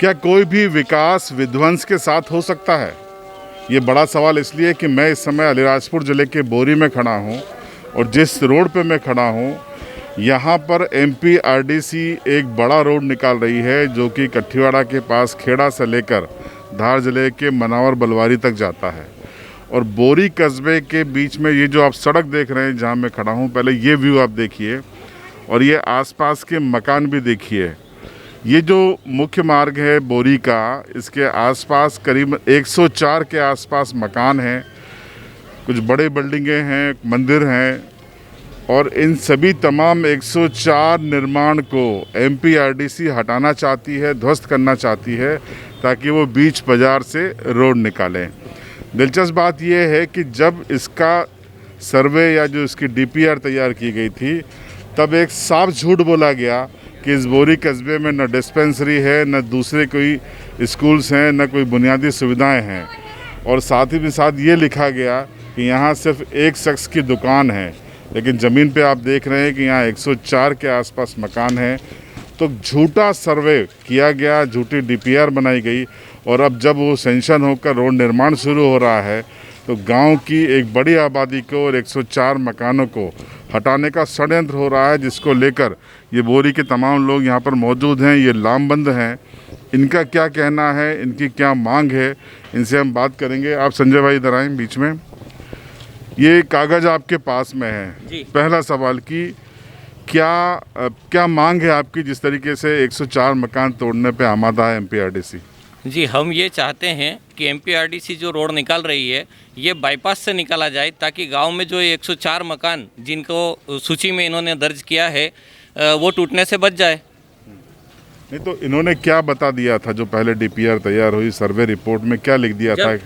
क्या कोई भी विकास विध्वंस के साथ हो सकता है? ये बड़ा सवाल इसलिए कि मैं इस समय अलीराजपुर ज़िले के बोरी में खड़ा हूँ और जिस रोड पे मैं खड़ा हूँ यहाँ पर एमपीआरडीसी एक बड़ा रोड निकाल रही है जो कि कठियावाड़ा के पास खेड़ा से लेकर धार ज़िले के मनावर बलवारी तक जाता है। और बोरी कस्बे के बीच में ये जो आप सड़क देख रहे हैं जहाँ मैं खड़ा हूँ, पहले ये व्यू आप देखिए और ये आसपास के मकान भी देखिए। ये जो मुख्य मार्ग है बोरी का, इसके आसपास करीब 104 के आसपास मकान हैं, कुछ बड़े बिल्डिंगें हैं, मंदिर हैं और इन सभी तमाम 104 निर्माण को एमपीआरडीसी हटाना चाहती है, ध्वस्त करना चाहती है ताकि वो बीच बाजार से रोड निकालें। दिलचस्प बात यह है कि जब इसका सर्वे या जो इसकी डीपीआर तैयार की गई थी तब एक साफ झूठ बोला गया कि इस बोरी कस्बे में न डिस्पेंसरी है, न दूसरे कोई स्कूल्स हैं, न कोई बुनियादी सुविधाएं हैं और साथ ही साथ ये लिखा गया कि यहाँ सिर्फ एक शख्स की दुकान है। लेकिन ज़मीन पे आप देख रहे हैं कि यहाँ 104 के आसपास मकान हैं। तो झूठा सर्वे किया गया, झूठी डीपीआर बनाई गई और अब जब वो सेंशन होकर रोड निर्माण शुरू हो रहा है तो गांव की एक बड़ी आबादी को और 104 मकानों को हटाने का षड्यंत्र हो रहा है, जिसको लेकर ये बोरी के तमाम लोग यहाँ पर मौजूद हैं, ये लामबंद हैं। इनका क्या कहना है, इनकी क्या मांग है, इनसे हम बात करेंगे। आप संजय भाई इधर आएँ बीच में। ये कागज़ आपके पास में है। पहला सवाल कि क्या मांग है आपकी जिस तरीके से 104 मकान तोड़ने पे आमादा है एमपीआरडीसी? जी, हम ये चाहते हैं कि एमपीआरडीसी जो रोड निकाल रही है ये बाईपास से निकाला जाए ताकि गांव में जो 104 मकान जिनको सूची में इन्होंने दर्ज किया है वो टूटने से बच जाए। नहीं तो इन्होंने क्या बता दिया था जो पहले डीपीआर तैयार हुई, सर्वे रिपोर्ट में क्या लिख दिया था?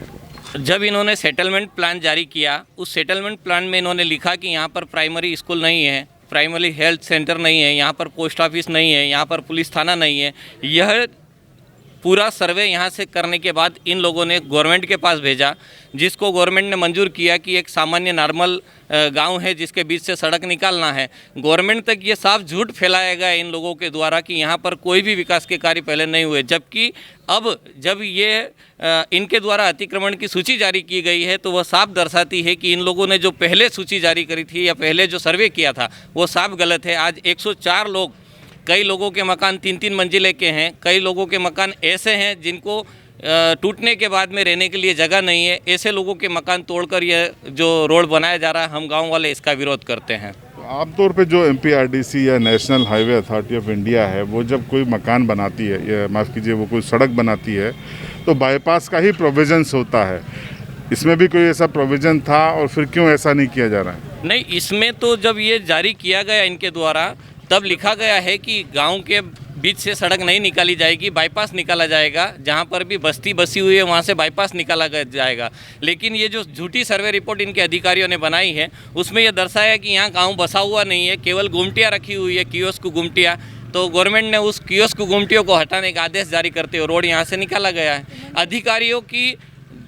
जब इन्होंने सेटलमेंट प्लान जारी किया, उस सेटलमेंट प्लान में इन्होंने लिखा कि यहाँ पर प्राइमरी स्कूल नहीं है, प्राइमरी हेल्थ सेंटर नहीं है, यहाँ पर पोस्ट ऑफिस नहीं है, यहाँ पर पुलिस थाना नहीं है। यह पूरा सर्वे यहाँ से करने के बाद इन लोगों ने गवर्नमेंट के पास भेजा, जिसको गवर्नमेंट ने मंजूर किया कि एक सामान्य नॉर्मल गांव है जिसके बीच से सड़क निकालना है। गवर्नमेंट तक ये साफ झूठ फैलाया गया इन लोगों के द्वारा कि यहाँ पर कोई भी विकास के कार्य पहले नहीं हुए, जबकि अब जब ये इनके द्वारा अतिक्रमण की सूची जारी की गई है तो वह साफ दर्शाती है कि इन लोगों ने जो पहले सूची जारी करी थी या पहले जो सर्वे किया था वो साफ गलत है। आज 104 लोग, कई लोगों के मकान 3-3 मंजिले के हैं, कई लोगों के मकान ऐसे हैं जिनको टूटने के बाद में रहने के लिए जगह नहीं है। ऐसे लोगों के मकान तोड़कर यह जो रोड बनाया जा रहा है, हम गांव वाले इसका विरोध करते हैं। आमतौर पे जो एमपीआरडीसी या national highway authority of India है वो जब कोई मकान बनाती है या माफ़ कीजिए वो कोई सड़क बनाती है तो बाईपास का ही प्रोविजंस होता है। इसमें भी कोई ऐसा प्रोविज़न था और फिर क्यों ऐसा नहीं किया जा रहा है? नहीं, इसमें तो जब ये जारी किया गया इनके द्वारा तब लिखा गया है कि गांव के बीच से सड़क नहीं निकाली जाएगी, बाईपास निकाला जाएगा। जहां पर भी बस्ती बसी हुई है वहां से बाईपास निकाला जाएगा। लेकिन ये जो झूठी सर्वे रिपोर्ट इनके अधिकारियों ने बनाई है उसमें यह दर्शाया कि यहाँ गांव बसा हुआ नहीं है, केवल गुमटियाँ रखी हुई है, कियोस्क गुमटियाँ। तो गवर्नमेंट ने उस कियोस्क गुमटियों को हटाने का आदेश जारी करते हुए रोड यहाँ से निकाला गया है। अधिकारियों की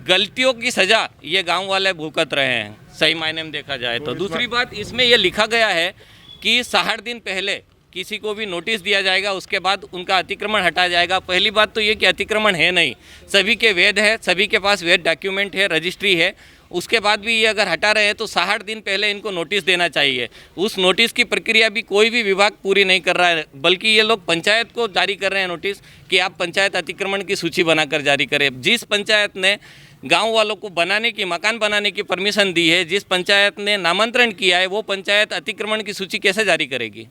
गलतियों की सज़ा ये गाँव वाले भुगत रहे हैं, सही मायने में देखा जाए तो। दूसरी बात, इसमें यह लिखा गया है कि 60 दिन पहले किसी को भी नोटिस दिया जाएगा, उसके बाद उनका अतिक्रमण हटाया जाएगा। पहली बात तो ये कि अतिक्रमण है नहीं, सभी के वैध है, सभी के पास वैध डॉक्यूमेंट है, रजिस्ट्री है। उसके बाद भी ये अगर हटा रहे हैं तो 60 दिन पहले इनको नोटिस देना चाहिए। उस नोटिस की प्रक्रिया भी कोई भी विभाग पूरी नहीं कर रहा है, बल्कि ये लोग पंचायत को जारी कर रहे हैं नोटिस कि आप पंचायत अतिक्रमण की सूची बनाकर जारी करें। जिस पंचायत ने गांव वालों को बनाने की, मकान बनाने की परमिशन दी है, जिस पंचायत ने नामांतरण किया है, वो पंचायत अतिक्रमण की सूची कैसे जारी करेगी?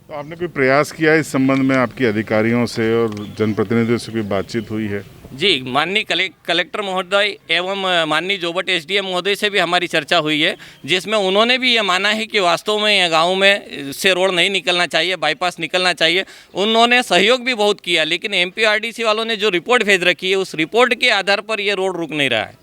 तो आपने कोई प्रयास किया इस संबंध में, आपके अधिकारियों से और जनप्रतिनिधियों से कोई बातचीत हुई है? जी, माननीय कलेक्टर महोदय एवं माननीय जोबट एसडीएम महोदय से भी हमारी चर्चा हुई है, जिसमें उन्होंने भी ये माना है कि वास्तव में यह गाँव में से रोड नहीं निकलना चाहिए, बाईपास निकलना चाहिए। उन्होंने सहयोग भी बहुत किया, लेकिन एमपीआरडीसी वालों ने जो रिपोर्ट भेज रखी है उस रिपोर्ट के आधार पर यह रोड रुक नहीं रहा है।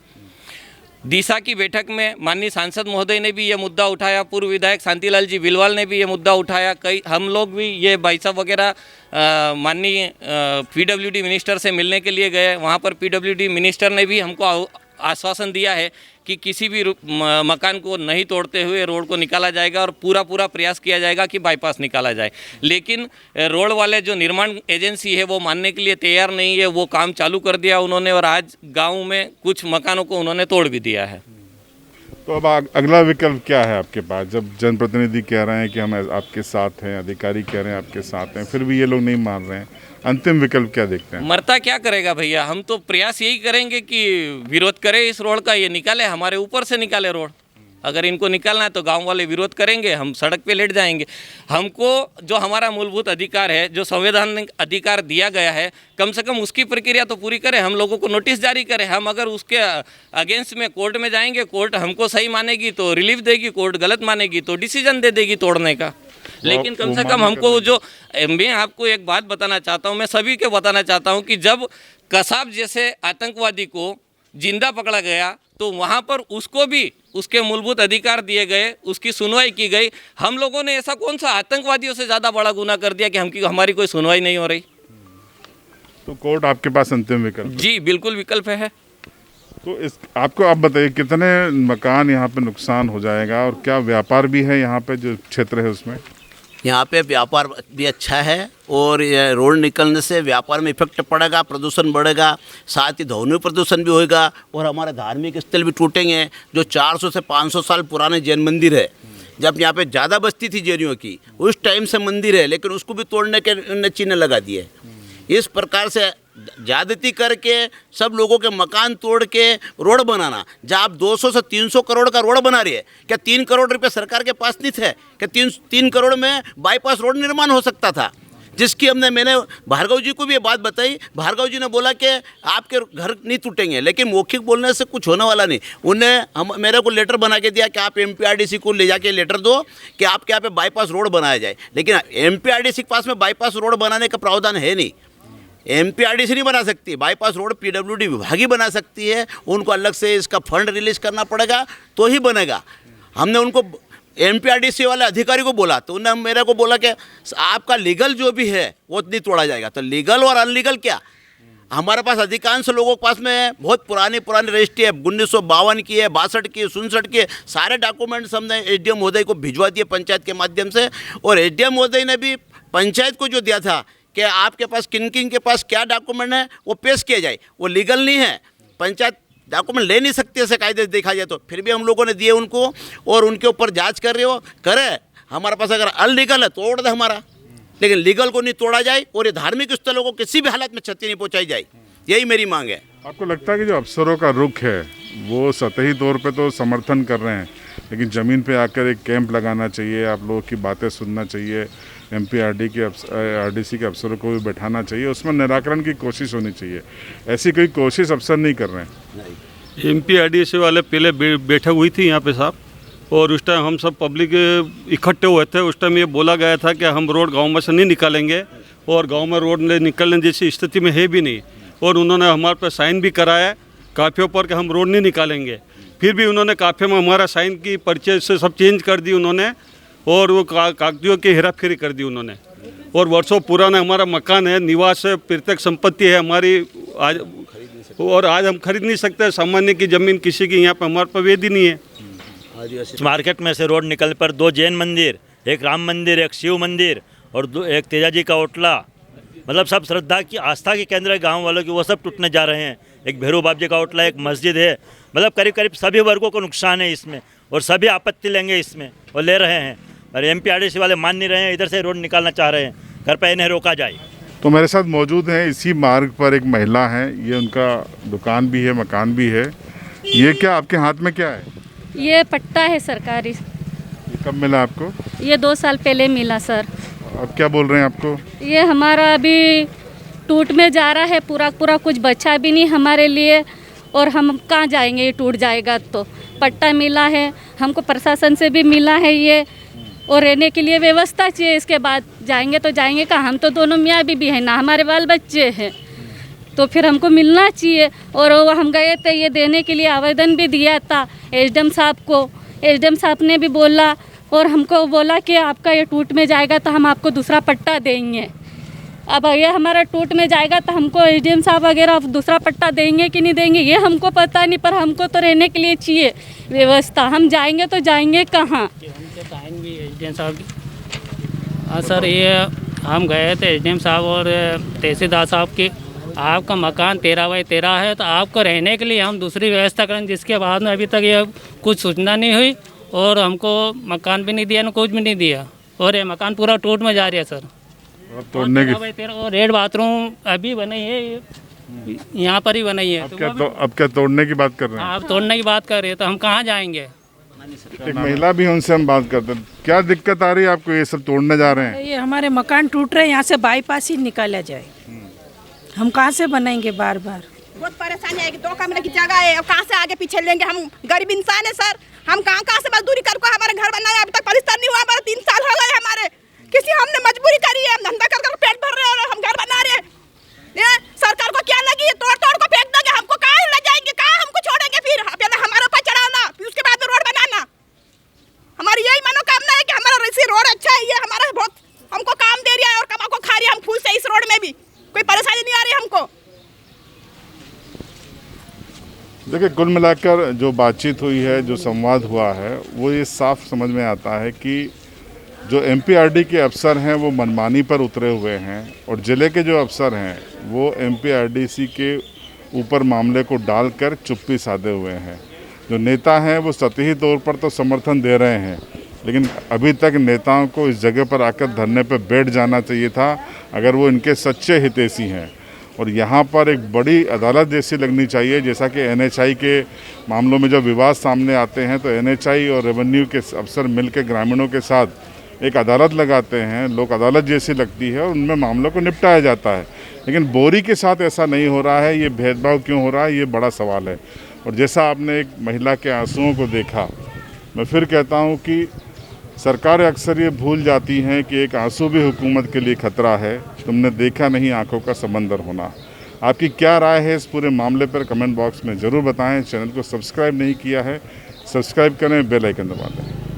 दिशा की बैठक में माननीय सांसद महोदय ने भी ये मुद्दा उठाया, पूर्व विधायक शांतिलाल जी बिलवाल ने भी ये मुद्दा उठाया, कई हम लोग भी ये भाई साहब वगैरह माननीय पीडब्ल्यूडी मिनिस्टर से मिलने के लिए गए। वहाँ पर पीडब्ल्यूडी मिनिस्टर ने भी हमको आश्वासन दिया है कि किसी भी मकान को नहीं तोड़ते हुए रोड को निकाला जाएगा और पूरा प्रयास किया जाएगा कि बाईपास निकाला जाए। लेकिन रोड वाले जो निर्माण एजेंसी है वो मानने के लिए तैयार नहीं है। वो काम चालू कर दिया उन्होंने और आज गाँव में कुछ मकानों को उन्होंने तोड़ भी दिया है। तो अब अगला विकल्प क्या है आपके पास? जब जनप्रतिनिधि कह रहे हैं कि हम आपके साथ हैं, अधिकारी कह रहे हैं आपके साथ हैं, फिर भी ये लोग नहीं मान रहे हैं, अंतिम विकल्प क्या देखते हैं? मरता क्या करेगा भैया, हम तो प्रयास यही करेंगे कि विरोध करें इस रोड का, ये निकाले, हमारे ऊपर से निकाले रोड। अगर इनको निकालना है तो गांव वाले विरोध करेंगे, हम सड़क पे लेट जाएंगे। हमको जो हमारा मूलभूत अधिकार है, जो संवैधानिक अधिकार दिया गया है, कम से कम उसकी प्रक्रिया तो पूरी करें। हम लोगों को नोटिस जारी करें। हम अगर उसके अगेंस्ट में कोर्ट में जाएंगे, कोर्ट हमको सही मानेगी तो रिलीफ देगी, कोर्ट गलत मानेगी तो डिसीजन दे देगी तोड़ने का। लेकिन कम से कम हमको जो, मैं आपको एक बात बताना चाहता हूँ, मैं सभी को बताना चाहता हूँ कि जब कसाब जैसे आतंकवादी को जिंदा पकड़ा गया तो वहाँ पर उसको भी उसके मूलभूत अधिकार दिए गए, उसकी सुनवाई की गई। हम लोगों ने ऐसा कौन सा आतंकवादियों से ज़्यादा बड़ा गुनाह कर दिया कि हमारी कोई सुनवाई नहीं हो रही? तो कोर्ट आपके पास अंतिम विकल्प? जी बिल्कुल विकल्प है। तो इस आपको आप बताइए कितने मकान यहाँ पे नुकसान हो जाएगा और क्या व्यापार भी है यहाँ पे जो क्षेत्र है उसमें? यहाँ पे व्यापार भी अच्छा है और ये रोड निकलने से व्यापार में इफेक्ट पड़ेगा, प्रदूषण बढ़ेगा, साथ ही ध्वनि प्रदूषण भी होएगा और हमारे धार्मिक स्थल भी टूटेंगे। जो 400 से 500 साल पुराने जैन मंदिर है, जब यहाँ पे ज़्यादा बस्ती थी जैनियों की, उस टाइम से मंदिर है, लेकिन उसको भी तोड़ने के चिन्ह लगा दिए। इस प्रकार से ज्यादती करके सब लोगों के मकान तोड़ के रोड बनाना, जब आप 200 से 300 करोड़ का रोड बना रही है, क्या 3 करोड़ रुपए सरकार के पास नहीं थे? क्या 3 करोड़ में बाईपास रोड निर्माण हो सकता था? जिसकी मैंने भार्गव जी को भी ये बात बताई। भार्गव जी ने बोला कि आपके घर नहीं टूटेंगे, लेकिन मौखिक बोलने से कुछ होने वाला नहीं। उन्हें मेरे को लेटर बना के दिया कि आप MPRDC को ले जाके लेटर दो कि आपके यहाँ पे बाईपास रोड बनाया जाए। लेकिन MPRDC के पास में बाईपास रोड बनाने का प्रावधान है नहीं। MPRDC नहीं बना सकती, बाईपास रोड PWD विभाग ही बना सकती है। उनको अलग से इसका फंड रिलीज करना पड़ेगा तो ही बनेगा। हमने उनको MPRDC वाले अधिकारी को बोला तो उन्होंने मेरे को बोला कि आपका लीगल जो भी है वो नहीं तोड़ा जाएगा। तो लीगल और अनलीगल क्या? हमारे पास अधिकांश लोगों के पास में बहुत पुरानी रजिस्ट्री है, 1952 की है, 62 की, 67 की, सारे डॉक्यूमेंट्स हमने SDM महोदय को भिजवा दिए पंचायत के माध्यम से। और SDM महोदय ने भी पंचायत को जो दिया था कि आपके पास किन किन के पास क्या डॉक्यूमेंट है वो पेश किया जाए। वो लीगल नहीं है, पंचायत डॉक्यूमेंट ले नहीं सकती ऐसे कायदे देखा जाए तो। फिर भी हम लोगों ने दिए उनको और उनके ऊपर जांच कर रहे हो करे। हमारे पास अगर अनलीगल है तोड़ दे हमारा, लेकिन लीगल को नहीं तोड़ा जाए और ये धार्मिक स्थलों को किसी भी हालत में क्षति नहीं पहुँचाई जाए, यही मेरी मांग है। आपको लगता है कि जो अफसरों का रुख है वो सतही तौर पे तो समर्थन कर रहे हैं, लेकिन ज़मीन पे आकर एक कैंप लगाना चाहिए, आप लोगों की बातें सुनना चाहिए, MPRDC के अफसरों को भी बैठाना चाहिए, उसमें निराकरण की कोशिश होनी चाहिए, ऐसी कोई कोशिश अफसर नहीं कर रहे हैं? MPRDC वाले पहले बैठक हुई थी यहाँ पे साहब, और उस टाइम हम सब पब्लिक इकट्ठे हुए थे। उस टाइम ये बोला गया था कि हम रोड गांव में से नहीं निकालेंगे और गांव में रोड निकलने जैसी स्थिति में है भी नहीं। और उन्होंने हमारे पर साइन भी कराया काफियों पर कि हम रोड नहीं निकालेंगे। फिर भी उन्होंने काफियों में हमारा साइन की पर्चे से सब चेंज कर दी उन्होंने, और वो कागजियों की हेराफेरी कर दी उन्होंने। और वर्षों पुराना हमारा मकान है, निवास है, प्रत्येक संपत्ति है हमारी आज, और आज हम खरीद नहीं सकते। सामान्य की ज़मीन किसी की यहाँ पर हमारे पर वेदी नहीं है। मार्केट में से रोड निकलने पर 2 जैन मंदिर, एक राम मंदिर, एक शिव मंदिर और एक तेजाजी का ओटला, मतलब सब श्रद्धा की आस्था के केंद्र है गांव वालों की, वो सब टूटने जा रहे हैं। एक भैरू बाप जी का ओटला, एक मस्जिद है, मतलब करीब करीब सभी वर्गों को नुकसान है इसमें और सभी आपत्ति लेंगे इसमें और ले रहे हैं। और MPRDC वाले मान नहीं रहे हैं, इधर से रोड निकालना चाह रहे हैं, घर पर इन्हें रोका जाए। तो मेरे साथ मौजूद हैं इसी मार्ग पर एक महिला है, ये उनका दुकान भी है, मकान भी है। ये क्या आपके हाथ में क्या है? ये पट्टा है सरकारी। ये कब मिला आपको? ये 2 साल पहले मिला सर। अब क्या बोल रहे हैं आपको? ये हमारा अभी टूट में जा रहा है, पूरा कुछ बचा भी नहीं हमारे लिए, और हम कहाँ जाएंगे? ये टूट जाएगा तो। पट्टा मिला है हमको, प्रशासन से भी मिला है ये, और रहने के लिए व्यवस्था चाहिए। इसके बाद जाएंगे तो जाएंगे कहाँ? हम तो दोनों मियाँ बीवी हैं ना, हमारे बाल बच्चे हैं, तो फिर हमको मिलना चाहिए। और वो हम गए थे ये देने के लिए, आवेदन भी दिया था SDM साहब को। SDM साहब ने भी बोला और हमको बोला कि आपका ये टूट में जाएगा तो हम आपको दूसरा पट्टा देंगे। अब ये हमारा टूट में जाएगा तो हमको एसडीएम साहब वगैरह दूसरा पट्टा देंगे कि नहीं देंगे ये हमको पता नहीं, पर हमको तो रहने के लिए चाहिए व्यवस्था। हम जाएंगे तो जाएंगे कहाँ? एसडीएम साहब हाँ सर, ये हम गए थे एसडीएम साहब और तहसीलदार साहब की, आपका मकान 13x13 है तो आपको रहने के लिए हम दूसरी व्यवस्था करें, जिसके बाद में अभी तक ये कुछ सूचना नहीं हुई और हमको मकान भी नहीं दिया ना कुछ भी नहीं दिया, और ये मकान पूरा टूट में जा रहा है सर। तोड़ने की और रेड बाथरूम अभी बनी है, यहाँ पर ही बनाई है। अब क्या तोड़ने की बात कर रहे हैं? आप तोड़ने की बात कर रहे हैं तो हम कहाँ जाएंगे? एक महिला भी, उनसे हम बात करते हैं। क्या दिक्कत आ रही है आपको? ये सब तोड़ने जा रहे हैं? ये हमारे मकान टूट रहे हैं, यहाँ से बाईपास ही निकाला जाए। हम कहाँ से बनाएंगे बार बार? बहुत परेशानी आएगी, 2 कमरे की जगह है, अब कहाँ से आगे पीछे लेंगे? हम गरीब इंसान है सर, हम कहाँ से मजदूरी करके हमारे घर बनाया? अभी तक पलिस्तर नहीं हुआ, हमारे 3 साल हो गए हमारे, किसी हमने मजबूरी करी है, हम धंधा कर पेट भर रहे हैं और हम घर बना रहे हैं। ये सरकार को क्या लगी है? तोड़ को फेंक दोगे, हमको कहाँ ले जाएंगे, कहाँ हमको छोड़ेंगे? फिर पहले हमारे ऊपर चढ़ाना, फिर उसके बाद में रोड बनाना। हमारी यही मनोकामना है कि हमारा इसी रोड अच्छा है, ये हमारा बहुत हमको काम दे रहा है और कमा को खा रही है, हम खुश है इस रोड में भी, कोई परेशानी नहीं आ रही हमको। देखिए, कुल मिलाकर जो बातचीत हुई है, जो संवाद हुआ है, वो ये साफ समझ में आता है कि जो एमपीआरडी के अफसर हैं वो मनमानी पर उतरे हुए हैं और ज़िले के जो अफसर हैं वो एमपीआरडीसी के ऊपर मामले को डालकर चुप्पी साधे हुए हैं। जो नेता हैं वो सतही तौर पर तो समर्थन दे रहे हैं, लेकिन अभी तक नेताओं को इस जगह पर आकर धरने पर बैठ जाना चाहिए था अगर वो इनके सच्चे हितैषी हैं। और यहाँ पर एक बड़ी अदालत जैसी लगनी चाहिए, जैसा कि एनएचआई के मामलों में जब विवाद सामने आते हैं तो एनएचआई और रेवेन्यू के अफसर मिलकर ग्रामीणों के साथ एक अदालत लगाते हैं, लोक अदालत जैसी लगती है और उनमें मामलों को निपटाया जाता है। लेकिन बोरी के साथ ऐसा नहीं हो रहा है। ये भेदभाव क्यों हो रहा है, ये बड़ा सवाल है। और जैसा आपने एक महिला के आंसुओं को देखा, मैं फिर कहता हूँ कि सरकारें अक्सर ये भूल जाती हैं कि एक आंसू भी हुकूमत के लिए खतरा है। तुमने देखा नहीं आंखों का समंदर होना। आपकी क्या राय है इस पूरे मामले पर? कमेंट बॉक्स में ज़रूर बताएं। चैनल को सब्सक्राइब नहीं किया है, सब्सक्राइब करें, बेल आइकन दबा दें।